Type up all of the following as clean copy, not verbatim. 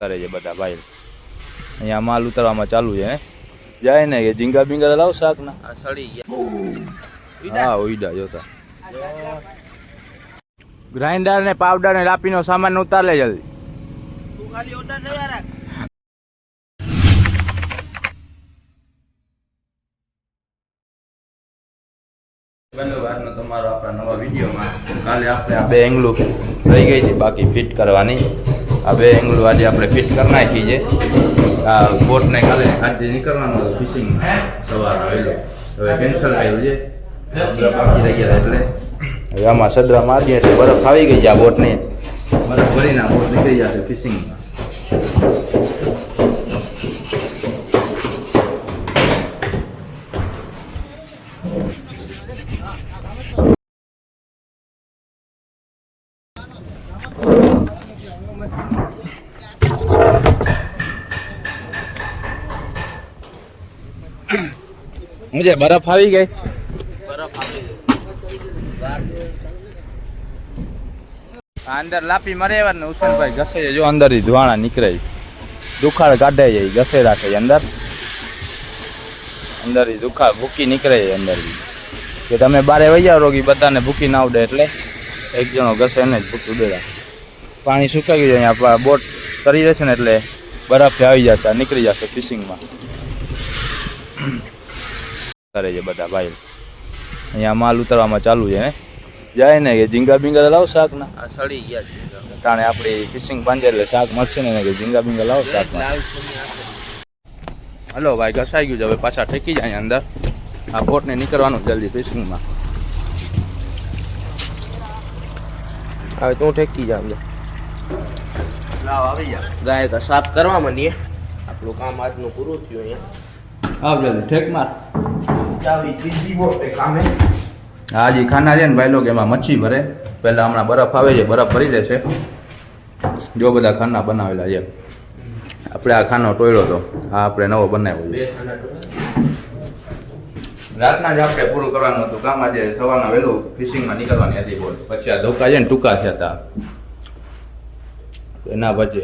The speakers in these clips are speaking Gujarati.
કરે છે બધા ભાઈ. અહીંયા માલ ઉતારવામાં ચાલુ છે. જાય ને કે ઝીંગા બિંગા લાવ શાક ના આ સડી ગયા. હા ઉઈડા જોતા ગ્રાઇન્ડર ને પાવડર ને લાપીનો સામાન ઉતાર લે જલ્દી. તું ખાલી ઓર્ડર નહીં રાખ. આજનો તમારો આપણા નવા વિડીયોમાં કાલે આપણે આ બે એંગલું રહી ગઈ છે બાકી ફિટ કરવાની. આ બે એંગલું આજે આપણે ફિટ કરી નાખી છે. આ બોટને કાલે આજે નીકળવાનું હતું ફિશિંગ સવારનો વહેલો, હવે કેન્સલ કર્યું છે બાકી રહી ગયા એટલે હવે આમાં સદરા મારીએ એટલે બરફ આવી ગઈ છે. આ બોટને બરફ ભરીને આ બોટ નીકળી જશે ફિશિંગમાં. મુજે બરફ આવી ગઈ. અંદર લાપી મરે ને હુસેનભાઈ ઘસે જો અંદર ધુવાણા નીકળે, દુખાડ કાઢે છે, ઘસે રાખે અંદર અંદર દુખાડ ભૂકી નીકળે છે અંદર. કે તમે બારે વહી જાવ રોગી બધાને ભૂકી ના આવડે એટલે એક જણો ઘસે ને જ ભૂકી ઉડે રાખે. પાણી સુકાઈ ગયું અહીંયા બોટ તરી રહેશે ને એટલે બરફથી આવી જશે, નીકળી જશે ફિશિંગમાં. કરે છે બધા ભાઈ. અહીંયા માલ ઉતારવામાં ચાલુ છે. જાય ને કે ઝીંગા બિંગા લાવો શાક ના આ સડી ગયા છે તાણે આપણી ફિશિંગ પાંજે એટલે શાક મળશે ને કે ઝીંગા બિંગા લાવો શાક. હલો ભાઈ ઘસાઈ ગયું છે, હવે પાછા ઠેકી જાય અંદર. આ બોટને નીકળવાનું જલ્દી ફિશિંગમાં. હવે તું ઠેકી જા લાવ આવી જા ગાય તો સાફ કરવા માંડીએ. આપણું કામ આજનું પૂરું થયું. અહીંયા આવ જલ્દી ઠેક માર. હાજી ખાના છે ને ભાઈ લોકો એમાં મચ્છી ભરે. પહેલાં હમણાં બરફ આવે છે, બરફ ભરી દેશે. જો બધા ખાના બનાવેલા છે. આપણે આ ખાનો ટોયડો હતો, આ આપણે નવો બનાવ્યો છે. રાતના જ આપણે પૂરું કરવાનું હતું કામ. આજે સવારના વહેલું ફિશિંગમાં નીકળવાની હતી બોટ. પછી આ ધોકા છે ને ટૂંકા થયા હતા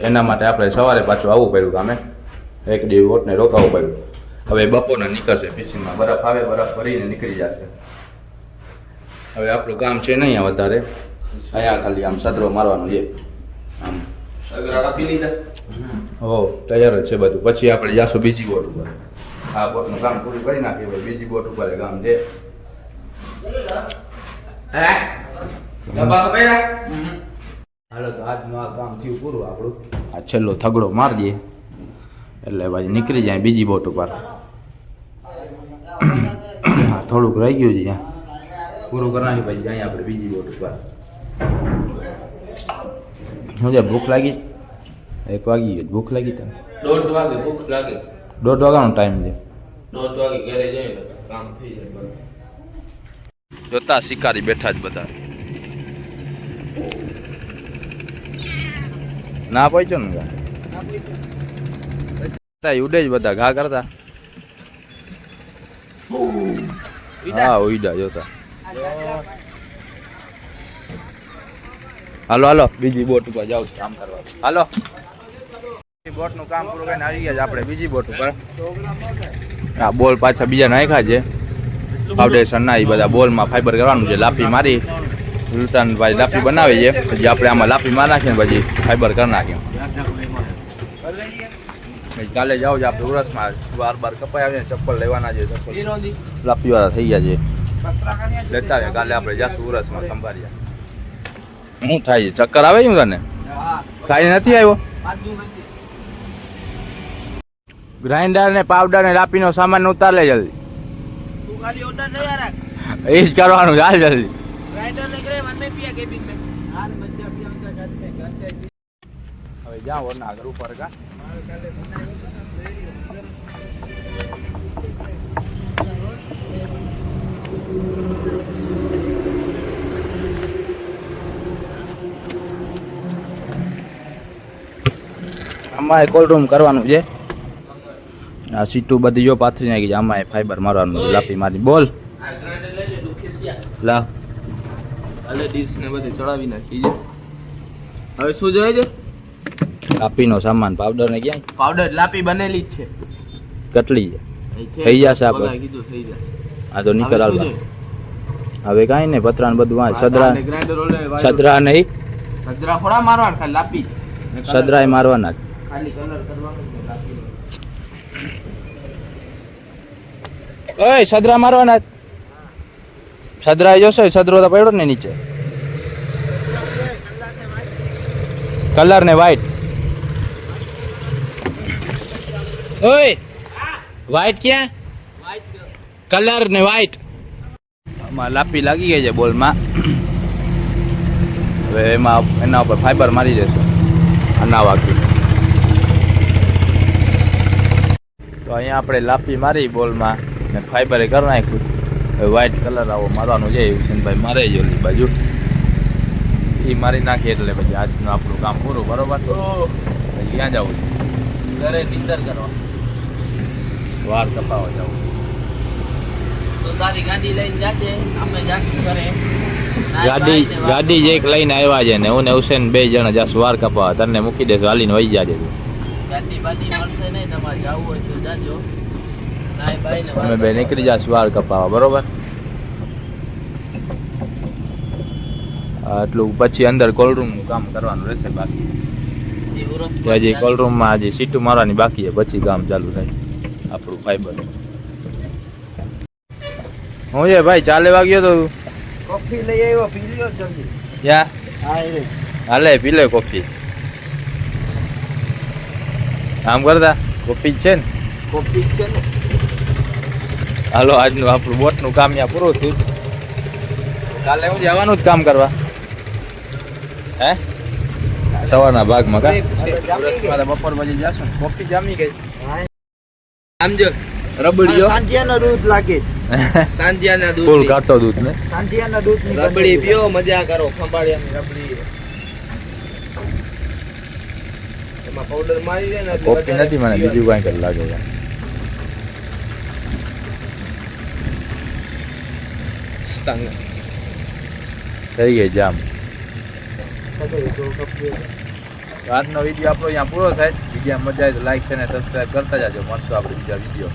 એના માટે આપણે સવારે પાછું આવવું પડ્યું કામે. એક દિવસ બોટને રોકાવવું પડ્યું. હવે બપોરના નીકળશે ફિશિંગમાં. બરફ આવે, બરફ ભરીને નીકળી જશે. હવે આપણું કામ છે નહીં વધારે. અહીંયા ખાલી આમ સદરો મારવાનો છે. આમ સદરા કાપી લીધા. હો તૈયાર જ છે બધું. પછી આપણે જાશું બીજી બોટ ઉપર. આ બોટનું કામ પૂરું કરી નાખીએ ભાઈ. બીજી બોટ ઉપર કામ છે. હાલો તો આજનું આ કામ થયું પૂરું આપણું. આ છેલ્લો થગડો મારી દઈએ એટલે ભાઈ નીકળી જાય બીજી બોટ ઉપર. થોડુંક રહી ગયું છે પૂરું કરવાનું પછી જાય આપણે બીજી બોટ ઉપર. શું છે ભૂખ લાગી? 1 વાગી ગઈ ભૂખ લાગી તને? 1:30 વાગે ભૂખ લાગે. 1:30 વાગ્યાનો ટાઈમ છે. 1:30 વાગે ઘરે જઈએ તો કામ થઈ જાય. જોતા શિકારી બેઠા જ બધા. ના પહોંચ્યો ને ઉડે જ બધા ઘા કરતા. હા ઉઈડા જોતા. હાલો હાલો બીજી બોટ ઉપર જાવ કામ કરવા. હાલો બોટ નું કામ પૂરું કરીને આવી ગયા છે આપણે બીજી બોટ ઉપર. હા બોલ પાછા બીજા નાખ્યા છે ફાઉન્ડેશન ના. એ બધા બોલમાં ફાઈબર કરવાનું છે. લાપી મારી સુલતાનભાઈ લાપી બનાવે છે. પછી આપણે આમાં લાપી મારી નાખીએ ને પછી ફાઈબર કરી નાખીએ. કાલે જાવ છે આપણે ઉરસમાં. બાર કપાઈ આવે ચપ્પલ લેવાના છે. લાપી વાળા થઈ ગયા છે લેતા છે. કાલે આપણે જાશું ઉરસમાં સંભાળ્યા. શું થાય છે? ચક્કર આવે છે તને? ખાઈ નથી આવ્યો? ગ્રાઇન્ડર ને પાવડર ને લાપીનો સામાન ઉતાર લે જલ્દી. તું ખાલી ઓર્ડર નહીં રાખ. એ જ કરવાનું છે. હાલ જલ્દી. ગ્રાઇન્ડર ને કરે મન મે પિયા કેબિન મે. હાલ મજા પિયા ઉનકા ઘર મે ઘર से. હવે જાઓ વરના આગળ ઉપર કા. આમાં કોલ્ડ રૂમ કરવાનું છે. આ સીટું બધી જો પાથરી નાખી છે. આમાં ફાઈબર મારવાનું લાપી મારી. બોલ લા હાલે ડીશ ને બધું ચડાવી નાખી છે. હવે શું જોઈએ છે? લાપીનો સામાન પાવડર ને ક્યાં પાવડર લાપી બનેલી જ છે કેટલી છે એ છે થઈ જશે આપણે ઓલા કીધું થઈ જશે આ તો નીકળ હવે શું હાલવા હવે કાંઈ ને પતરા ને બધું આ સદરા ગ્રાઇન્ડર ઓલે સદરા નહીં સદરા થોડા મારવાના ખાલી લાપી ને colour સદરાય મારવાના જ. ખાલી કલર કરવાનો છે લાપીનો. ઓય સદરા મારવાના જ. સદરા જોશો સદરો તો પડ્યો ને નીચે કલર ને વ્હાઈટ ઓય વ્હાઈટ ક્યાં કલર ને વ્હાઈટ આમાં લાપી લાગી ગઈ છે બોલમાં હવે એમાં એના ઉપર ફાઈબર મારી દેશું અના વાગી તો અહીંયા આપણે લાપી મારી બોલમાં ને ફાઈબર કરી નાખ્યું હવે વ્હાઈટ કલર આવો મારવાનું છે હુસેનભાઈ મારે જ ઓલી બાજુ એ મારી નાખીએ એટલે પછી આજનું આપણું કામ પૂરું બરોબર પછી ક્યાં જવું ઘરે નીંદર કરવા વાર કપાવા જવું તો તારી ગાડી લઈને જાજે અમે જાશું ઘરે ગાડી જે એક લઈને આવ્યા છે ને હું ને હુસેન 2 જણા જાશું વાર કપાવા તને મૂકી દેશું હાલીને વહી જાજે ગાડી બાડી મળશે નહીં તમારે જવું હોય તો જાજો નાઈ બાઈ ને અમે બે નીકળી જાશું વાર કપાવા બરોબર આટલું પછી અંદર કોલ્ડરૂમનું કામ કરવાનું રહેશે બાકી હજી કોલ્ડરૂમમાં હજી સીટું મારવાની બાકી છે પછી કામ ચાલુ થાય આપણું ફાઈબર હું છે ભાઈ ચાલે વાગ્યો તો કોફી લઈ આવ્યો પી લ્યો જલ્દી ક્યાં હા એ હાલે પી લે કોફી આમ કરતા કોફી જ છે ને કોફી છે ને હાલો આજનું આપણું બોટનું કામ ત્યાં પૂરું થયું કાલે હું જવાનું જ કામ કરવા હે સવારના ભાગમાં કા બપોર પછી જશું ને કોફી જામી ગઈ આમ જો રબડીયો સાંજિયાના દૂધ લાગે સાંજિયાના દૂધ ફૂલ કાઢતો દૂધ ને સાંજિયાના દૂધ ની રબડી પીઓ મજા કરો ખંભાળિયાની રબડી એમાં પાવડર મારી દે ને એટલે કોફી નથી મને બીજું કાંઈ કર લાગે છે સંગ થઈ ગઈ જામ આજનો વિડીયો આપણો અહીંયા પૂરો થાય વિડીયો મજા આવે તો લાઈક અને સબસ્ક્રાઈબ કરતા જાજો મળશું આપણે બીજા વિડીયો